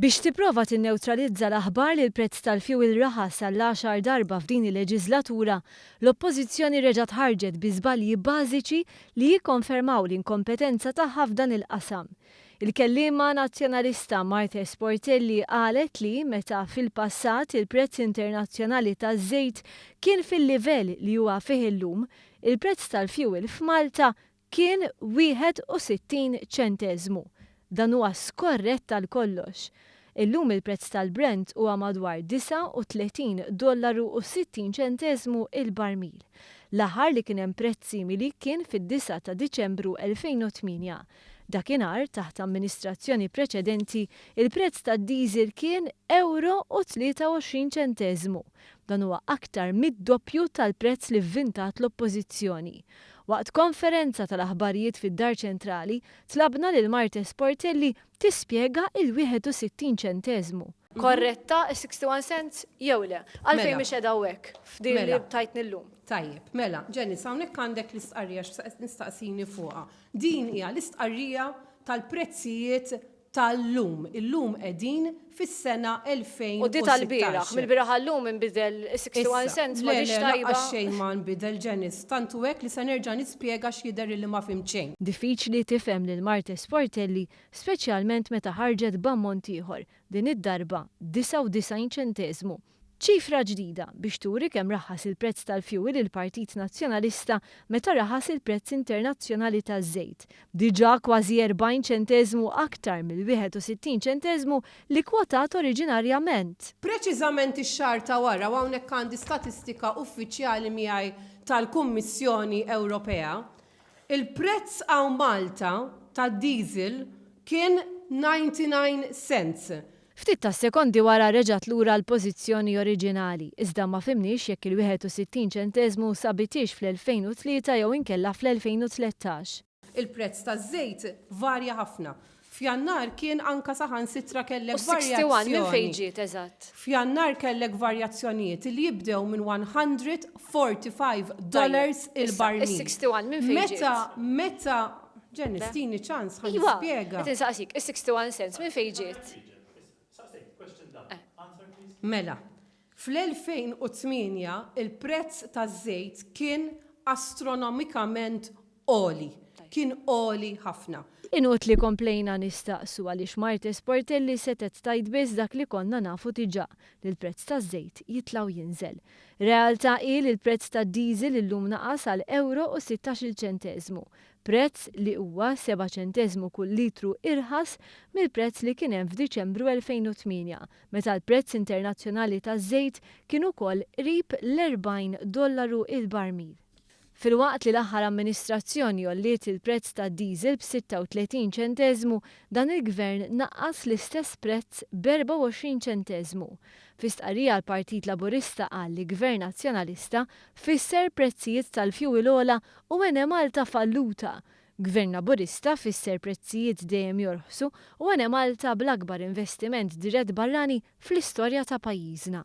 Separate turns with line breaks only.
Biex tipprova tinnewtralizza l-aħbar li l-prezz tal-fjuwil raħas għall-10 darba f'din il-leġislatura, l-Oppożizzjoni reġgħet ħarġet bi żbalji bażiċi li jikkonfermaw l-inkompetenza tagħha f'dan il-qasam. Il-kelliema nazzjonalista Marta Sportelli qalet li meta fil-passat il-prezz internazzjonali taż-żejt kien fil-livell li huwa fih illum, il-prezz tal-fjuwil f'Malta kien 61 ċenteżmu. Dan huwa skorrett tal-kollox. Illum il-prezz tal-Brent huwa madwar $39.60 il-barmil. L-aħħar li kien hemm prezz simili kien fid-9 ta' Diċembru 2008. Dakinhar taħt amministrazzjoni preċedenti il-prezz tad-diesel kien €23. Dan huwa aktar mid-doppju tal-prezz li vvintat l-Oppożizzjoni. Waqt konferenza tal-aħbarijiet fid-Dar Ċentrali, tlabna lil Marta Sportelli tispjega il-61 ċenteżmu. Korretta 61 cents jew le? Għalfejn mhix qiegħda hawnhekk f'din li btajtni llum.
Tajjeb, mela, Ġennis, hawnhekk għandek l-istqarrija nistaqsini fuqha. Din hija l-istqarrija tal-prezzijiet tal-lum. Illum qegħdin fis-sena 2016.
U di tal-bieraħ, mill-bieraħ għallum inbidel 61 cents ma ġiex tajba.
Xejn ma nbidel Ġennis, tantu hekk li se nerġa' nispjega x'jidher li ma fim xejn.
Diffiċli tifhem lil Marta Sportelli, speċjalment meta ħarġet b'ammont ieħor, din id-darba 99 ċenteżmu. ċifra ġdida biex turi kemm raħħas il-prezz tal-fjuwil il-Partit Nazzjonalista meta raħas il-prezz internazzjonali taż-żejt. Diġà kważi 40 ċenteżmu aktar mill-61 ċenteżmu li kwotat oriġinarjament.
Preċiżament ix-xahar ta' wara hawnhekk għandi statistika uffiċjali miegħi tal-Kummissjoni Ewropea. Il-prezz hawn Malta tad-diesel kien 99 cents.
Ftit ta' sekondi wara reġgħet lura l-pożizzjoni oriġinali, iżda ma fimniex jekk il-61 ċenteżmu sabitix fl-2003 jew inkella fl-2013.
Il-prezz taż-żejt varja ħafna. F'Jannar kien anka saħansitra kellek varjazzjoni.
61 minn fejn ġiet eżatt.
F'Jannar kellek varjazzjonijiet li jibdew minn $145 il-barmil.
Is-61 minn fejn ġiet.
Meta Ġennis tini ċans ħan nispjega.
Qed insaqsik, is-61 cents minn fejn ġiet.
Mela, fl-2008 il-prezz taż-żejt kien astronomikament għoli. Kien għoli ħafna.
Inutli komplejna nistaqsu għaliex Marta Sportelli setet tajt biss dak li konna nafu diġà li l-prezz taż-żejt jitlaw jinżel. Realtà hi li l-prezz tad-diesel illum naqas għal €16 ċenteżmu. Prezz li huwa 7 ċenteżmu kull litru irħas mill-prezz li kien hemm f'Diċembru 2008, meta l-prezz internazzjonali taż-żejt kien ukoll qrib l-$40 il-barmil. Filwaqt li l-aħħar amministrazzjoni jolliet il-prezz tad-diesel b'36 ċenteżmu, dan il-gvern naqqas l-istess prezz b'24 ċenteżmu. F'istqarrija l-Partit Laburista qal li Gvern Nazzjonalista fisser prezzijiet tal-fjuwil ogħla u hemm Malta falluta. Gvern Laburista fisser prezzijiet dejjem jorħsu u hemm Malta bl-akbar investiment dirett barrani fl-istorja ta' pajjiżna.